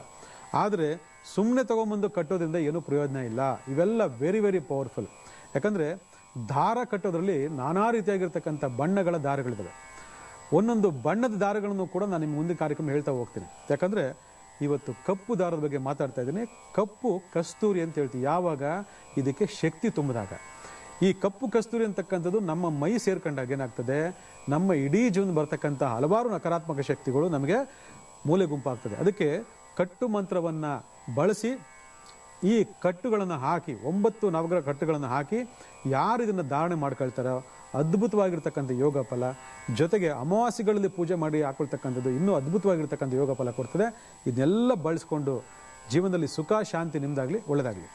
ಆದರೆ ಸುಮ್ಮನೆ ತೊಗೊಂಬಂದು ಕಟ್ಟೋದ್ರಿಂದ ಏನೂ ಪ್ರಯೋಜನ ಇಲ್ಲ. ಇವೆಲ್ಲ ವೆರಿ ಪವರ್ಫುಲ್. ಯಾಕಂದರೆ ದಾರ ಕಟ್ಟೋದ್ರಲ್ಲಿ ನಾನಾ ರೀತಿಯಾಗಿರ್ತಕ್ಕಂಥ ಬಣ್ಣಗಳ ದಾರಗಳಿದ್ದಾವೆ. ಒಂದೊಂದು ಬಣ್ಣದ ದಾರಗಳನ್ನು ಕೂಡ ನಾನು ನಿಮ್ಮ ಮುಂದಿನ ಕಾರ್ಯಕ್ರಮ ಹೇಳ್ತಾ ಹೋಗ್ತೀನಿ. ಯಾಕಂದರೆ ಇವತ್ತು ಕಪ್ಪು ದಾರದ ಬಗ್ಗೆ ಮಾತಾಡ್ತಾ ಇದ್ದೀನಿ. ಕಪ್ಪು ಕಸ್ತೂರಿ ಅಂತ ಹೇಳ್ತೀವಿ ಯಾವಾಗ ಇದಕ್ಕೆ ಶಕ್ತಿ ತುಂಬಿದಾಗ. ಈ ಕಪ್ಪು ಕಸ್ತೂರಿ ಅಂತಕ್ಕಂಥದ್ದು ನಮ್ಮ ಮೈ ಸೇರ್ಕೊಂಡಾಗ ಏನಾಗ್ತದೆ, ನಮ್ಮ ಇಡೀ ಜೀವನ ಬರ್ತಕ್ಕಂಥ ಹಲವಾರು ನಕಾರಾತ್ಮಕ ಶಕ್ತಿಗಳು ನಮಗೆ ಮೂಲೆ ಗುಂಪಾಗ್ತದೆ. ಅದಕ್ಕೆ ಕಟ್ಟು ಮಂತ್ರವನ್ನು ಬಳಸಿ ಈ ಕಟ್ಟುಗಳನ್ನು ಹಾಕಿ 9 ನವಗ್ರಹ ಕಟ್ಟುಗಳನ್ನು ಹಾಕಿ ಯಾರು ಇದನ್ನು ಧಾರಣೆ ಮಾಡ್ಕೊಳ್ತಾರೋ ಅದ್ಭುತವಾಗಿರ್ತಕ್ಕಂಥ ಯೋಗ ಫಲ, ಜೊತೆಗೆ ಅಮಾವಾಸ್ಯೆಗಳಲ್ಲಿ ಪೂಜೆ ಮಾಡಿ ಹಾಕೊಳ್ತಕ್ಕಂಥದ್ದು ಇನ್ನೂ ಅದ್ಭುತವಾಗಿರ್ತಕ್ಕಂಥ ಯೋಗ ಫಲ ಕೊಡ್ತದೆ. ಇದನ್ನೆಲ್ಲ ಬಳಸ್ಕೊಂಡು ಜೀವನದಲ್ಲಿ ಸುಖ ಶಾಂತಿ ನಿಮ್ಮದಾಗಲಿ, ಒಳ್ಳೆಯದಾಗಲಿ.